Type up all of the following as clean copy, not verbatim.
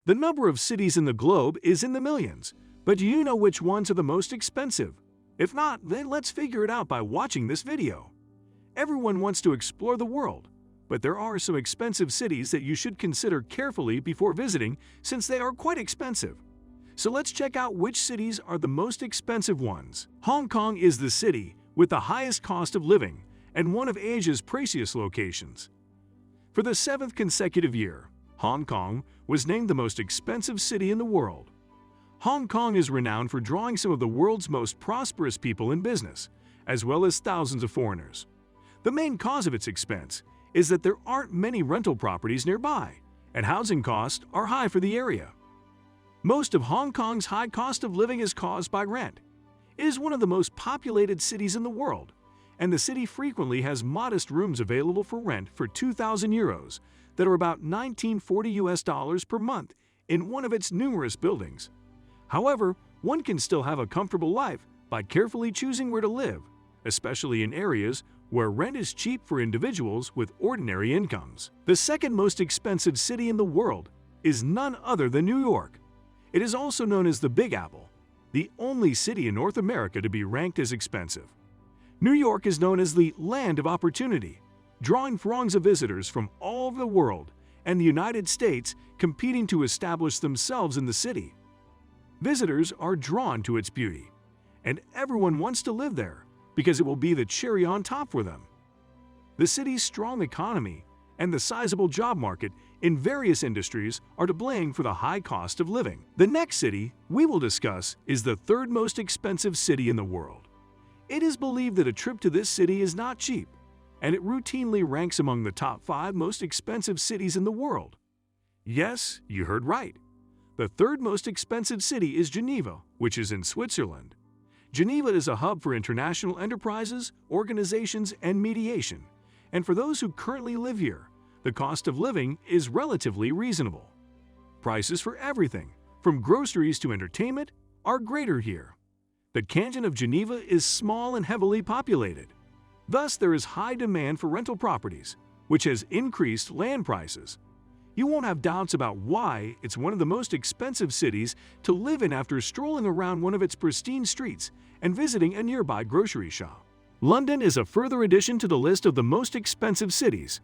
The number of cities in the globe is in the millions, but do you know which ones are the most expensive? If not, then let's figure it out by watching this video. Everyone wants to explore the world, but there are some expensive cities that you should consider carefully before visiting since they are quite expensive. So let's check out which cities are the most expensive ones. Hong Kong is the city with the highest cost of living and one of Asia's priciest locations. For the seventh consecutive year, Hong Kong was named the most expensive city in the world. Hong Kong is renowned for drawing some of the world's most prosperous people in business, as well as thousands of foreigners. The main cause of its expense is that there aren't many rental properties nearby, and housing costs are high for the area. Most of Hong Kong's high cost of living is caused by rent. It is one of the most populated cities in the world, and the city frequently has modest rooms available for rent for 2,000 euros, that are about $1940 per month, in one of its numerous buildings. However, one can still have a comfortable life by carefully choosing where to live, especially in areas where rent is cheap for individuals with ordinary incomes. The second most expensive city in the world is none other than New York. It is also known as the Big Apple, the only city in North America to be ranked as expensive. New York is known as the land of opportunity, drawing throngs of visitors from all over the world and the United States competing to establish themselves in the city. Visitors are drawn to its beauty, and everyone wants to live there because it will be the cherry on top for them. The city's strong economy and the sizable job market in various industries are to blame for the high cost of living. The next city we will discuss is the third most expensive city in the world. It is believed that a trip to this city is not cheap, and it routinely ranks among the top 5 most expensive cities in the world. Yes, you heard right. The third most expensive city is Geneva, which is in Switzerland. Geneva is a hub for international enterprises, organizations, and mediation, and for those who currently live here, the cost of living is relatively reasonable. Prices for everything, from groceries to entertainment, are greater here. The canton of Geneva is small and heavily populated. Thus, there is high demand for rental properties, which has increased land prices. You won't have doubts about why it's one of the most expensive cities to live in after strolling around one of its pristine streets and visiting a nearby grocery shop. London is a further addition to the list of the most expensive cities.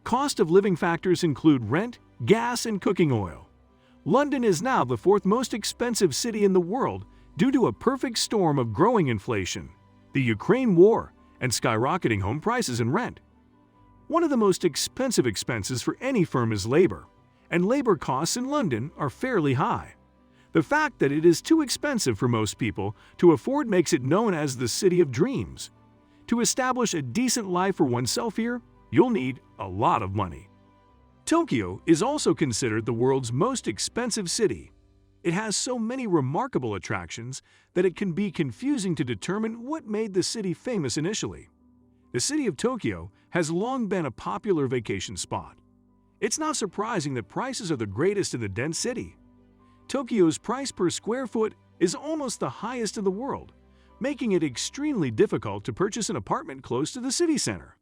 Cost of living factors include rent, gas, and cooking oil. London is now the 4th most expensive city in the world due to a perfect storm of growing inflation, the Ukraine war, and skyrocketing home prices and rent. One of the most expensive expenses for any firm is labor, and labor costs in London are fairly high. The fact that it is too expensive for most people to afford makes it known as the City of Dreams. To establish a decent life for oneself here, you'll need a lot of money. Tokyo is also considered the world's most expensive city. It has so many remarkable attractions that it can be confusing to determine what made the city famous initially. The city of Tokyo has long been a popular vacation spot. It's not surprising that prices are the greatest in the dense city. Tokyo's price per square foot is almost the highest in the world, making it extremely difficult to purchase an apartment close to the city center.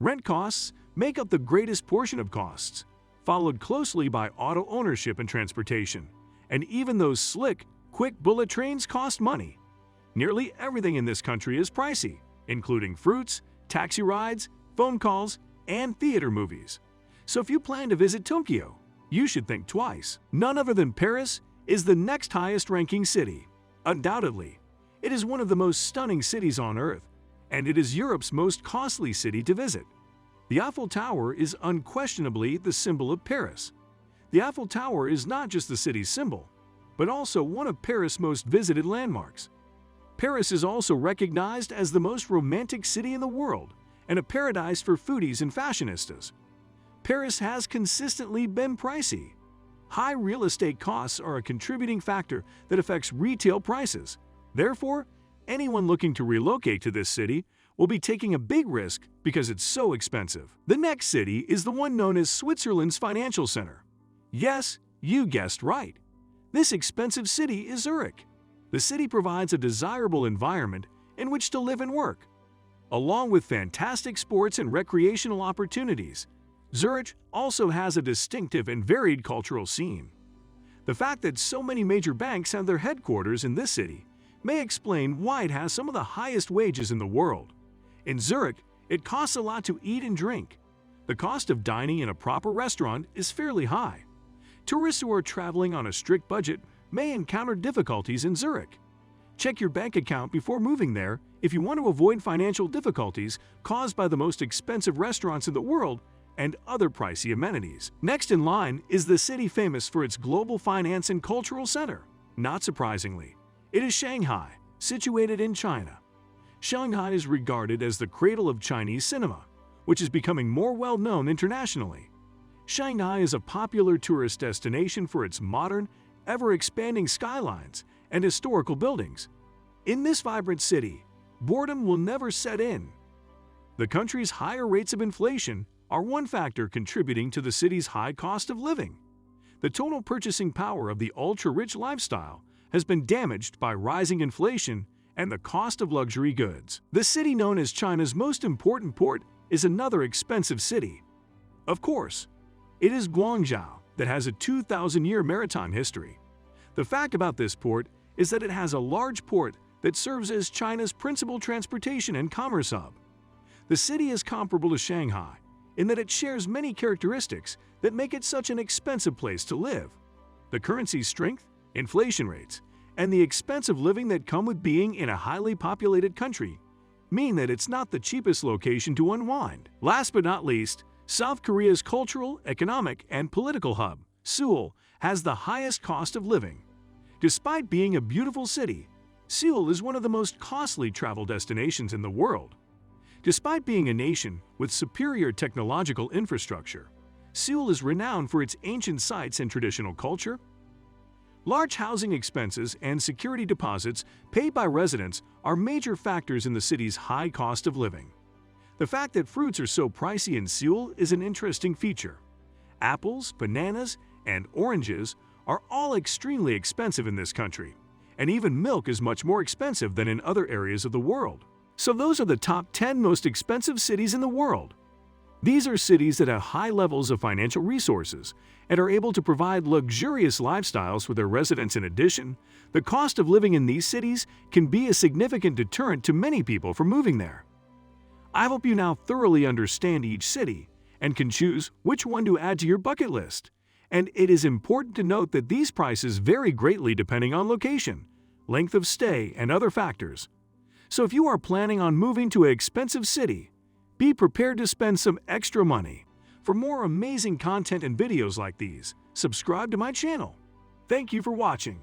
Rent costs make up the greatest portion of costs, followed closely by auto ownership and transportation. And even those slick, quick bullet trains cost money. Nearly everything in this country is pricey, including fruits, taxi rides, phone calls, and theater movies. So if you plan to visit Tokyo, you should think twice. None other than Paris is the next highest ranking city. Undoubtedly, it is one of the most stunning cities on Earth, and it is Europe's most costly city to visit. The Eiffel Tower is unquestionably the symbol of Paris. The Eiffel Tower is not just the city's symbol, but also one of Paris' most visited landmarks. Paris is also recognized as the most romantic city in the world and a paradise for foodies and fashionistas. Paris has consistently been pricey. High real estate costs are a contributing factor that affects retail prices. Therefore, anyone looking to relocate to this city will be taking a big risk because it's so expensive. The next city is the one known as Switzerland's financial center. Yes, you guessed right. This expensive city is Zurich. The city provides a desirable environment in which to live and work. Along with fantastic sports and recreational opportunities, Zurich also has a distinctive and varied cultural scene. The fact that so many major banks have their headquarters in this city may explain why it has some of the highest wages in the world. In Zurich, it costs a lot to eat and drink. The cost of dining in a proper restaurant is fairly high. Tourists who are traveling on a strict budget may encounter difficulties in Zurich. Check your bank account before moving there if you want to avoid financial difficulties caused by the most expensive restaurants in the world and other pricey amenities. Next in line is the city famous for its global finance and cultural center. Not surprisingly, it is Shanghai, situated in China. Shanghai is regarded as the cradle of Chinese cinema, which is becoming more well-known internationally. Shanghai is a popular tourist destination for its modern, ever-expanding skylines and historical buildings. In this vibrant city, boredom will never set in. The country's higher rates of inflation are one factor contributing to the city's high cost of living. The total purchasing power of the ultra-rich lifestyle has been damaged by rising inflation and the cost of luxury goods. The city known as China's most important port is another expensive city. Of course, it is Guangzhou that has a 2,000-year maritime history. The fact about this port is that it has a large port that serves as China's principal transportation and commerce hub. The city is comparable to Shanghai in that it shares many characteristics that make it such an expensive place to live. The currency's strength, inflation rates, and the expensive living that come with being in a highly populated country mean that it's not the cheapest location to unwind. Last but not least, South Korea's cultural, economic, and political hub, Seoul, has the highest cost of living. Despite being a beautiful city, Seoul is one of the most costly travel destinations in the world. Despite being a nation with superior technological infrastructure, Seoul is renowned for its ancient sites and traditional culture. Large housing expenses and security deposits paid by residents are major factors in the city's high cost of living. The fact that fruits are so pricey in Seoul is an interesting feature. Apples, bananas, and oranges are all extremely expensive in this country, and even milk is much more expensive than in other areas of the world. So those are the top 10 most expensive cities in the world. These are cities that have high levels of financial resources and are able to provide luxurious lifestyles for their residents. In addition, the cost of living in these cities can be a significant deterrent to many people from moving there. I hope you now thoroughly understand each city and can choose which one to add to your bucket list. And it is important to note that these prices vary greatly depending on location, length of stay, and other factors. So if you are planning on moving to an expensive city, be prepared to spend some extra money. For more amazing content and videos like these, subscribe to my channel. Thank you for watching.